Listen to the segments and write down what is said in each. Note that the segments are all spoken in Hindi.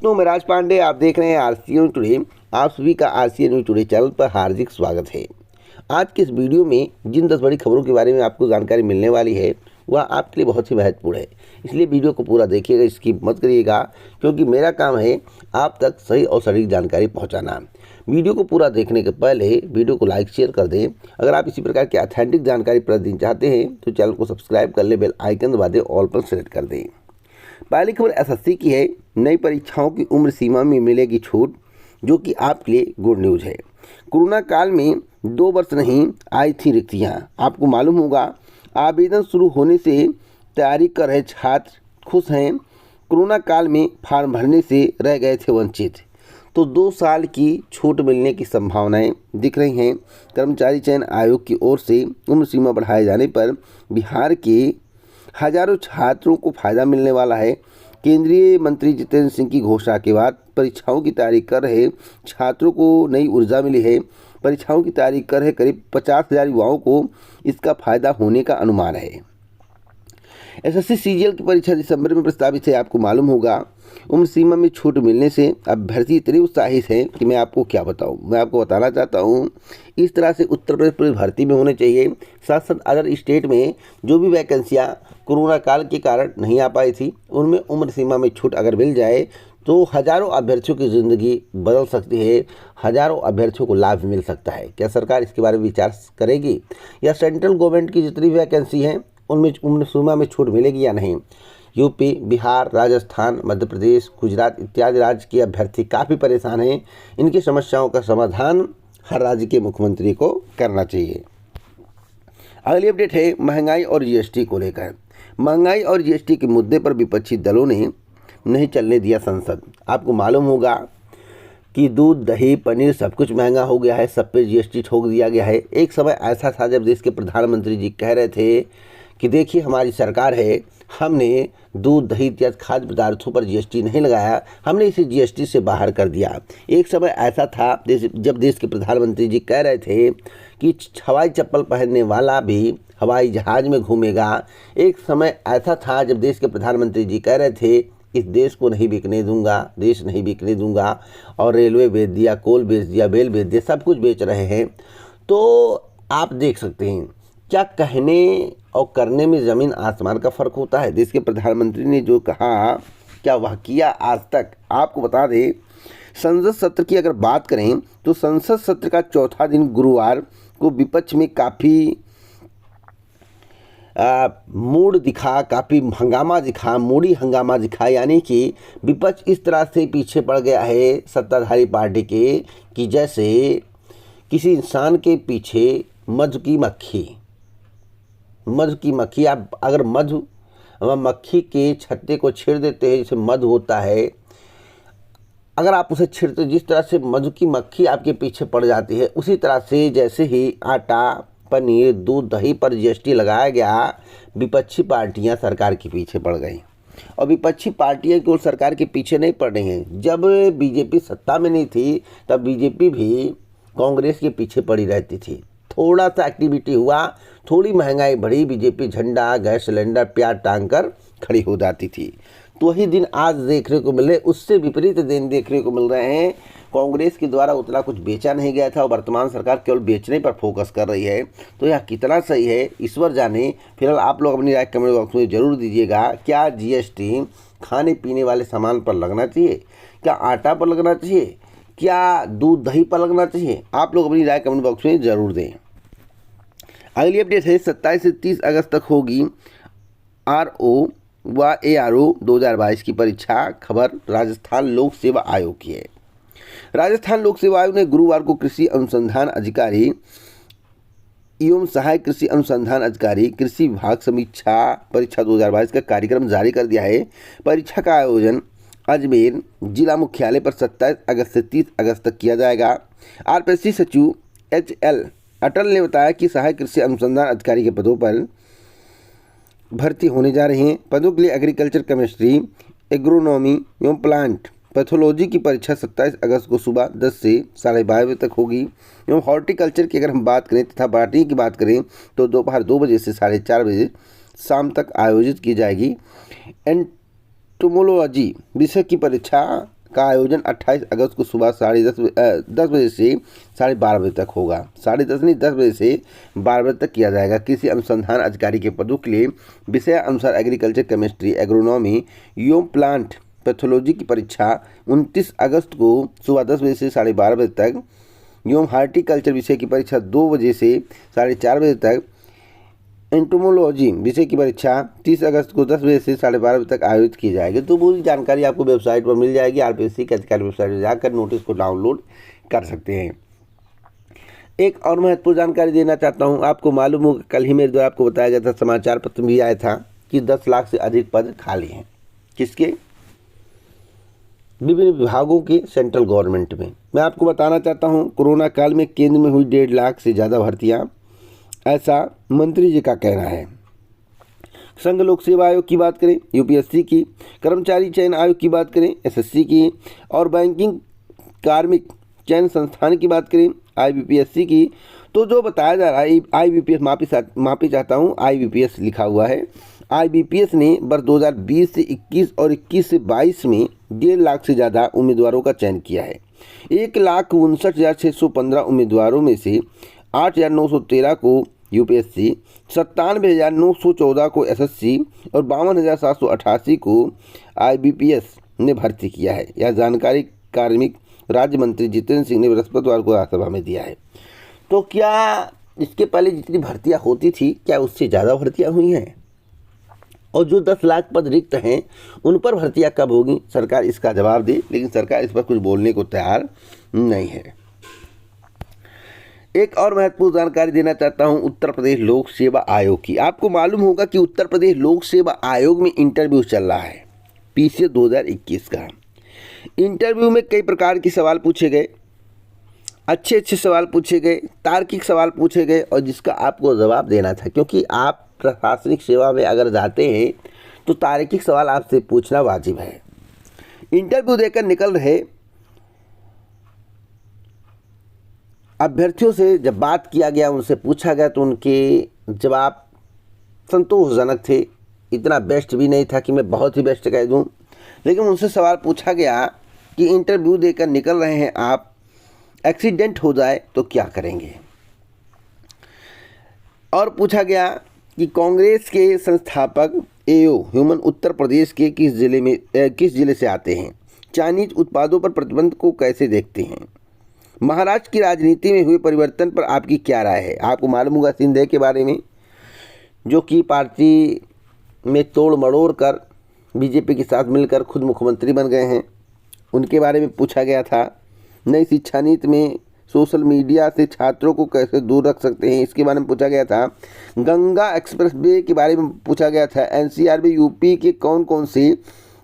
तो मैं राज पांडे, आप देख रहे हैं आरसीएन टुडे। आप सभी का आरसीएन न्यूज़ टुडे चैनल पर हार्दिक स्वागत है। आज के इस वीडियो में जिन 10 बड़ी खबरों के बारे में आपको जानकारी मिलने वाली है वह आपके लिए बहुत ही महत्वपूर्ण है, इसलिए वीडियो को पूरा देखिएगा, स्किप मत करिएगा, क्योंकि मेरा काम है आप तक सही और सटीक जानकारी पहुँचाना। वीडियो को पूरा देखने के पहले वीडियो को लाइक शेयर कर दें। अगर आप इसी प्रकार की ऑथेंटिक जानकारी प्रतिदिन चाहते हैं तो चैनल को सब्सक्राइब कर ले, बेल आइकन दबा दें, ऑल पर सेलेक्ट कर दें। पहली खबर एसएससी की है। नई परीक्षाओं की उम्र सीमा में मिलेगी छूट, जो कि आपके लिए गुड न्यूज़ है। कोरोना काल में 2 वर्ष नहीं आई थी रिक्तियाँ। आपको मालूम होगा, आवेदन शुरू होने से तैयारी कर रहे छात्र खुश हैं। कोरोना काल में फॉर्म भरने से रह गए थे वंचित, तो 2 साल की छूट मिलने की संभावनाएं दिख रही हैं। कर्मचारी चयन आयोग की ओर से उम्र सीमा बढ़ाए जाने पर बिहार के हजारों छात्रों को फायदा मिलने वाला है। केंद्रीय मंत्री जितेंद्र सिंह की घोषणा के बाद परीक्षाओं की तैयारी कर रहे छात्रों को नई ऊर्जा मिली है। परीक्षाओं की तैयारी कर रहे करीब 50,000 युवाओं को इसका फायदा होने का अनुमान है। एसएससी सीजीएल की परीक्षा दिसंबर में प्रस्तावित है। आपको मालूम होगा, उम्र सीमा में छूट मिलने से अभ्यर्थी इतने उत्साहित हैं कि मैं आपको क्या बताऊं। मैं आपको बताना चाहता हूं, इस तरह से उत्तर प्रदेश पुलिस भर्ती में होने चाहिए। साथ साथ अदर स्टेट में जो भी वैकेंसियां कोरोना काल के कारण नहीं आ पाई थी, उनमें उम्र सीमा में छूट अगर मिल जाए तो हजारों अभ्यर्थियों की ज़िंदगी बदल सकती है, हजारों अभ्यर्थियों को लाभ मिल सकता है। क्या सरकार इसके बारे में विचार करेगी, या सेंट्रल गवर्नमेंट की जितनी वैकेंसी हैं उनमें उम्र सीमा में छूट मिलेगी या नहीं? यूपी, बिहार, राजस्थान, मध्य प्रदेश, गुजरात इत्यादि राज्य के अभ्यर्थी काफ़ी परेशान हैं। इनकी समस्याओं का समाधान हर राज्य के मुख्यमंत्री को करना चाहिए। अगली अपडेट है महंगाई और जीएसटी को लेकर। महंगाई और जीएसटी के मुद्दे पर विपक्षी दलों ने नहीं चलने दिया संसद। आपको मालूम होगा कि दूध, दही, पनीर सब कुछ महंगा हो गया है, सब पे जीएसटी ठोक दिया गया है। एक समय ऐसा था जब देश के प्रधानमंत्री जी कह रहे थे कि देखिए हमारी सरकार है, हमने दूध, दही इत्यादि खाद्य पदार्थों पर जीएसटी नहीं लगाया, हमने इसे जीएसटी से बाहर कर दिया। एक समय ऐसा था जब देश के प्रधानमंत्री जी कह रहे थे कि हवाई चप्पल पहनने वाला भी हवाई जहाज में घूमेगा। एक समय ऐसा था जब देश के प्रधानमंत्री जी कह रहे थे इस देश को नहीं बिकने दूंगा, देश नहीं बिकने दूंगा, और रेलवे बेच दिया, कोल बेच दिया, बेल बेच दिया, सब कुछ बेच रहे हैं। तो आप देख सकते हैं क्या कहने और करने में ज़मीन आसमान का फ़र्क होता है। देश के प्रधानमंत्री ने जो कहा क्या वह किया आज तक। आपको बता दें, संसद सत्र की अगर बात करें तो संसद सत्र का चौथा दिन गुरुवार को विपक्ष में काफ़ी मूड दिखा, काफ़ी हंगामा दिखा, मूडी हंगामा दिखा। यानी कि विपक्ष इस तरह से पीछे पड़ गया है सत्ताधारी पार्टी के कि जैसे किसी इंसान के पीछे मधु की मक्खी। आप अगर मक्खी के छत्ते को छेड़ देते हैं, जैसे मधु होता है, अगर आप उसे छेड़ते, जिस तरह से मधु की मक्खी आपके पीछे पड़ जाती है, उसी तरह से जैसे ही आटा, पनीर, दूध, दही पर जीएसटी लगाया गया, विपक्षी पार्टियां सरकार के पीछे पड़ गई। और विपक्षी पार्टियां केवल सरकार के पीछे नहीं पड़ रही हैं। जब बीजेपी सत्ता में नहीं थी तब बीजेपी भी कांग्रेस के पीछे पड़ी रहती थी। थोड़ा सा एक्टिविटी हुआ, थोड़ी महंगाई बढ़ी, बीजेपी झंडा, गैस सिलेंडर, प्याज टांग कर खड़ी हो जाती थी। तो वही दिन आज देखने को मिल रहे, उससे विपरीत दिन देखने को मिल रहे हैं। कांग्रेस के द्वारा उतना कुछ बेचा नहीं गया था और वर्तमान सरकार केवल बेचने पर फोकस कर रही है। तो यह कितना सही है, ईश्वर जाने। फिलहाल आप लोग अपनी राय कमेंट बॉक्स में जरूर दीजिएगा। क्या जीएसटी खाने पीने वाले सामान पर लगना चाहिए? क्या आटा पर लगना चाहिए? क्या दूध, दही पर लगना चाहिए? आप लोग अपनी राय कमेंट बॉक्स में ज़रूर दें। अगली अपडेट है 27 से 30 अगस्त तक होगी आरओ व एआरओ 2022 की परीक्षा। खबर राजस्थान लोक सेवा आयोग की है। राजस्थान लोक सेवा आयोग ने गुरुवार को कृषि अनुसंधान अधिकारी एवं सहायक कृषि अनुसंधान अधिकारी कृषि विभाग समीक्षा परीक्षा 2022 का कार्यक्रम जारी कर दिया है। परीक्षा का आयोजन अजमेर जिला मुख्यालय पर 27 अगस्त से 30 अगस्त तक किया जाएगा। आरपीएससी सचिव HL अटल ने बताया कि सहायक कृषि अनुसंधान अधिकारी के पदों पर भर्ती होने जा रही हैं। पदों के लिए एग्रीकल्चर केमिस्ट्री, एग्रोनॉमी एवं प्लांट पैथोलॉजी की परीक्षा 27 अगस्त को सुबह 10 से 12:30 बजे तक होगी। एवं हॉर्टिकल्चर की अगर हम बात करें तथा बॉटनी की बात करें तो दोपहर 2 बजे से 4:30 बजे शाम तक आयोजित की जाएगी। एंटोमोलॉजी विषय की परीक्षा का आयोजन 28 अगस्त को सुबह 10:30 बजे से 12:30 बजे तक होगा। 10:30 नहीं 10 बजे से 12 बजे तक किया जाएगा। कृषि अनुसंधान अधिकारी के पदों के लिए विषय अनुसार एग्रीकल्चर, केमिस्ट्री, एग्रोनॉमी एवं प्लांट पैथोलॉजी की परीक्षा 29 अगस्त को सुबह 10 बजे से 12:30 बजे तक एवं हार्टिकल्चर विषय की परीक्षा 2 बजे से 4:30 बजे तक, एंटोमोलॉजी विषय की परीक्षा 30 अगस्त को 10 बजे से 12:30 बजे तक आयोजित की जाएगी। तो पूरी जानकारी आपको वेबसाइट पर मिल जाएगी। आरपीएससी की अधिकारी वेबसाइट पर जाकर नोटिस को डाउनलोड कर सकते हैं। एक और महत्वपूर्ण जानकारी देना चाहता हूं। आपको मालूम होगा कल ही मेरे द्वारा आपको बताया गया था, समाचार पत्र में भी आया था कि 10 लाख से अधिक पद खाली हैं। किसके? विभिन्न विभागों के सेंट्रल गवर्नमेंट में। मैं आपको बताना चाहता हूं, कोरोना काल में केंद्र में हुई 1.5 लाख से ज़्यादा भर्तियां, ऐसा मंत्री जी का कहना है। संघ लोक सेवा आयोग की बात करें, यूपीएससी की, कर्मचारी चयन आयोग की बात करें, एसएससी की, और बैंकिंग कार्मिक चयन संस्थान की बात करें, आईबीपीएससी की, तो जो बताया जा रहा है आईबीपीएस, माफी चाहता हूँ, आईबीपीएस लिखा हुआ है। आईबीपीएस ने वर्ष 2020 से 21 और 21 से 22 में 1.5 लाख से ज़्यादा उम्मीदवारों का चयन किया है। 1,59,615 उम्मीदवारों में से 8,913 को यूपीएससी, 97,914 को एसएससी और 52,788 को आईबीपीएस ने भर्ती किया है। यह जानकारी कार्मिक राज्य मंत्री जितेंद्र सिंह ने बृहस्पतिवार को राज्यसभा में दिया है। तो क्या इसके पहले जितनी भर्तियां होती थी, क्या उससे ज़्यादा भर्तियां हुई हैं? और जो 10 लाख पद रिक्त हैं उन पर भर्तियां कब होगी? सरकार इसका जवाब दे, लेकिन सरकार इस पर कुछ बोलने को तैयार नहीं है। एक और महत्वपूर्ण जानकारी देना चाहता हूं उत्तर प्रदेश लोक सेवा आयोग की। आपको मालूम होगा कि उत्तर प्रदेश लोक सेवा आयोग में इंटरव्यू चल रहा है, पीसीए 2021 का। इंटरव्यू में कई प्रकार के सवाल पूछे गए, अच्छे सवाल पूछे गए, तार्किक सवाल पूछे गए, और जिसका आपको जवाब देना था, क्योंकि आप प्रशासनिक सेवा में अगर जाते हैं तो तार्किक सवाल आपसे पूछना वाजिब है। इंटरव्यू देकर निकल रहे अभ्यर्थियों से जब बात किया गया, उनसे पूछा गया, तो उनके जवाब संतोषजनक थे। इतना बेस्ट भी नहीं था कि मैं बहुत ही बेस्ट कह दूं, लेकिन उनसे सवाल पूछा गया कि इंटरव्यू देकर निकल रहे हैं आप, एक्सीडेंट हो जाए तो क्या करेंगे। और पूछा गया कि कांग्रेस के संस्थापक एओ ह्यूमन उत्तर प्रदेश के किस जिले से आते हैं। चाइनीज उत्पादों पर प्रतिबंध को कैसे देखते हैं। महाराष्ट्र की राजनीति में हुए परिवर्तन पर आपकी क्या राय है। आपको मालूम होगा सिंधिया के बारे में, जो कि पार्टी में तोड़ मड़ोड़ कर बीजेपी के साथ मिलकर खुद मुख्यमंत्री बन गए हैं, उनके बारे में पूछा गया था। नई शिक्षा नीति में सोशल मीडिया से छात्रों को कैसे दूर रख सकते हैं, इसके बारे में पूछा गया था। गंगा एक्सप्रेसवे के बारे में पूछा गया था। एनसीआर में यूपी के कौन कौन से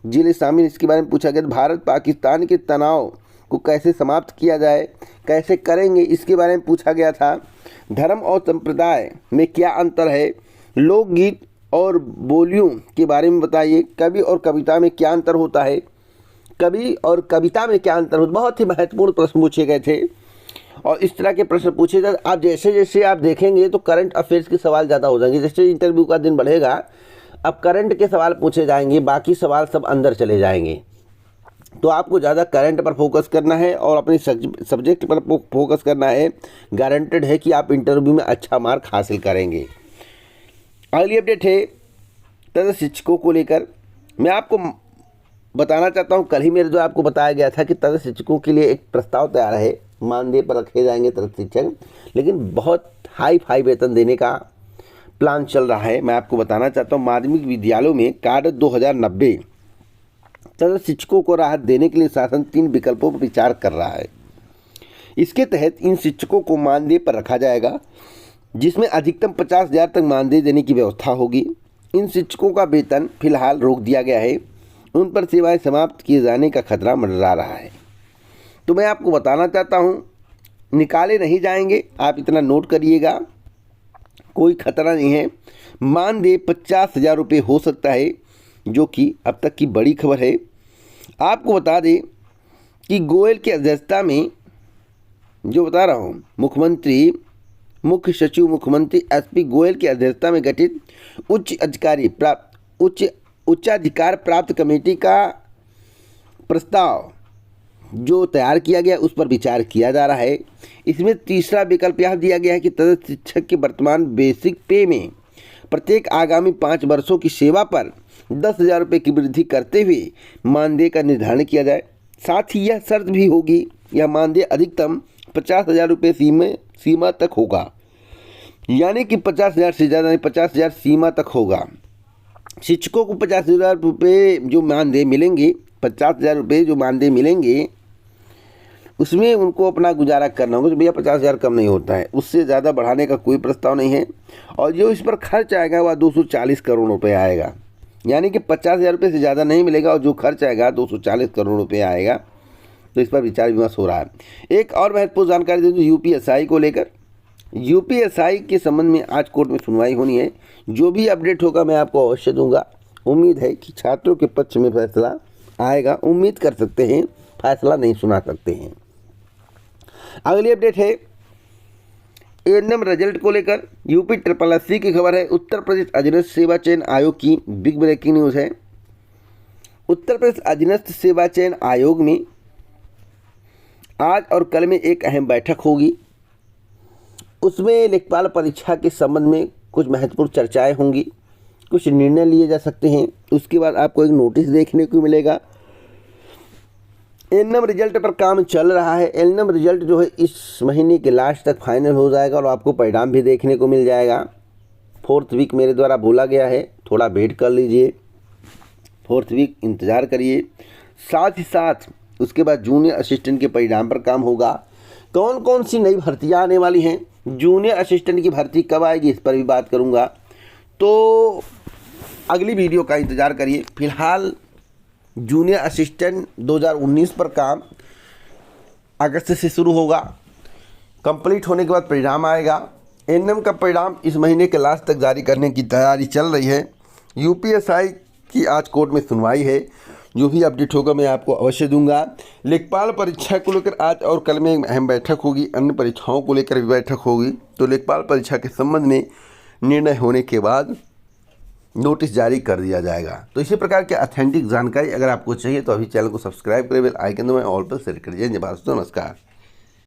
जिले शामिल, इसके बारे में पूछा गया। भारत पाकिस्तान के तनाव को कैसे समाप्त किया जाए, कैसे करेंगे, इसके बारे में पूछा गया था। धर्म और संप्रदाय में क्या अंतर है। लोकगीत और बोलियों के बारे में बताइए। कवि और कविता में क्या अंतर होता है। कवि और कविता में क्या अंतर होता है। बहुत ही महत्वपूर्ण प्रश्न पूछे गए थे, और इस तरह के प्रश्न पूछे जाते। आप जैसे जैसे आप देखेंगे तो करंट अफेयर्स के सवाल ज़्यादा हो जाएंगे। जैसे इंटरव्यू का दिन बढ़ेगा, अब करंट के सवाल पूछे जाएंगे, बाकी सवाल सब अंदर चले जाएंगे। तो आपको ज़्यादा करंट पर फोकस करना है और अपने सब्जेक्ट पर फोकस करना है। गारंटेड है कि आप इंटरव्यू में अच्छा मार्क हासिल करेंगे। अगली अपडेट है तदर्थ शिक्षकों को लेकर। मैं आपको बताना चाहता हूँ, कल ही मेरे जो आपको बताया गया था कि तदर्थ शिक्षकों के लिए एक प्रस्ताव तैयार है। मानदेय पर रखे जाएंगे तदर्थ शिक्षक, लेकिन बहुत हाई वेतन देने का प्लान चल रहा है। मैं आपको बताना चाहता हूँ, माध्यमिक विद्यालयों में कार्ड 2090 तदर्थ शिक्षकों को राहत देने के लिए शासन 3 विकल्पों पर विचार कर रहा है। इसके तहत इन शिक्षकों को मानदेय पर रखा जाएगा, जिसमें अधिकतम 50,000 तक मानदेय देने की व्यवस्था होगी। इन शिक्षकों का वेतन फिलहाल रोक दिया गया है, उन पर सेवाएं समाप्त किए जाने का खतरा मंडरा रहा है। तो मैं आपको बताना चाहता हूं, निकाले नहीं जाएंगे, आप इतना नोट करिएगा, कोई खतरा नहीं है। मानदेय 50,000 रुपये हो सकता है, जो कि अब तक की बड़ी खबर है। आपको बता दें कि गोयल की अध्यक्षता में, जो बता रहा हूँ, मुख्य सचिव मुख्यमंत्री एसपी गोयल की अध्यक्षता में गठित उच्चाधिकार प्राप्त कमेटी का प्रस्ताव जो तैयार किया गया उस पर विचार किया जा रहा है। इसमें तीसरा विकल्प यह दिया गया है कि तदस्थ शिक्षक के वर्तमान बेसिक पे में प्रत्येक आगामी 5 वर्षों की सेवा पर 10,000 रुपये की वृद्धि करते हुए मानदेय का निर्धारण किया जाए। साथ ही यह शर्त भी होगी, यह मानदेय अधिकतम 50,000 रुपये सीमा तक होगा, यानी कि 50,000 से ज़्यादा नहीं, 50,000 सीमा तक होगा। शिक्षकों को 50,000 रुपये जो मानदेय मिलेंगे, 50,000 रुपये जो मानदेय मिलेंगे उसमें उनको अपना गुजारा करना होगा। तो भैया 50,000 कम नहीं होता है, उससे ज़्यादा बढ़ाने का कोई प्रस्ताव नहीं है। और जो इस पर खर्च आएगा वह 240 करोड़ रुपये आएगा, यानी कि 50,000 रुपये से ज़्यादा नहीं मिलेगा और जो खर्च आएगा 240 करोड़ रुपये आएगा। तो इस पर विचार विमर्श हो रहा है। एक और महत्वपूर्ण जानकारी दे दूँ यूपीएसआई को लेकर। यूपीएसआई के संबंध में आज कोर्ट में सुनवाई होनी है। जो भी अपडेट होगा मैं आपको अवश्य दूंगा। उम्मीद है कि छात्रों के पक्ष में फैसला आएगा। उम्मीद कर सकते हैं, फैसला नहीं सुना सकते हैं। अगली अपडेट है एएनएम रिजल्ट को लेकर। यूपी SSSC की खबर है। उत्तर प्रदेश अधीनस्थ सेवा चयन आयोग की बिग ब्रेकिंग न्यूज़ है। उत्तर प्रदेश अधीनस्थ सेवा चयन आयोग में आज और कल में एक अहम बैठक होगी। उसमें लेखपाल परीक्षा के संबंध में कुछ महत्वपूर्ण चर्चाएं होंगी, कुछ निर्णय लिए जा सकते हैं। उसके बाद आपको एक नोटिस देखने को मिलेगा। एएनएम रिजल्ट पर काम चल रहा है। एएनएम रिजल्ट जो है इस महीने के लास्ट तक फाइनल हो जाएगा और आपको परिणाम भी देखने को मिल जाएगा। 4th वीक मेरे द्वारा बोला गया है, थोड़ा वेट कर लीजिए, 4th वीक इंतज़ार करिए। साथ ही साथ उसके बाद जूनियर असिस्टेंट के परिणाम पर काम होगा। कौन कौन सी नई भर्तियाँ आने वाली हैं, जूनियर असिस्टेंट की भर्ती कब आएगी, इस पर भी बात करूँगा। तो अगली वीडियो का इंतज़ार करिए। फिलहाल जूनियर असिस्टेंट 2019 पर काम अगस्त से शुरू होगा। कंप्लीट होने के बाद परिणाम आएगा। एएनएम का परिणाम इस महीने के लास्ट तक जारी करने की तैयारी चल रही है। यूपीएसआई की आज कोर्ट में सुनवाई है। जो भी अपडेट होगा मैं आपको अवश्य दूंगा। लेखपाल परीक्षा को लेकर आज और कल में एक अहम बैठक होगी। अन्य परीक्षाओं को लेकर भी बैठक होगी। तो लेखपाल परीक्षा के संबंध में निर्णय होने के बाद नोटिस जारी कर दिया जाएगा। तो इसी प्रकार की ऑथेंटिक जानकारी अगर आपको चाहिए तो अभी चैनल को सब्सक्राइब करें, बेल आइकन दबाएं, ऑल पर शेयर कर दीजिए। जय भारत, नमस्कार।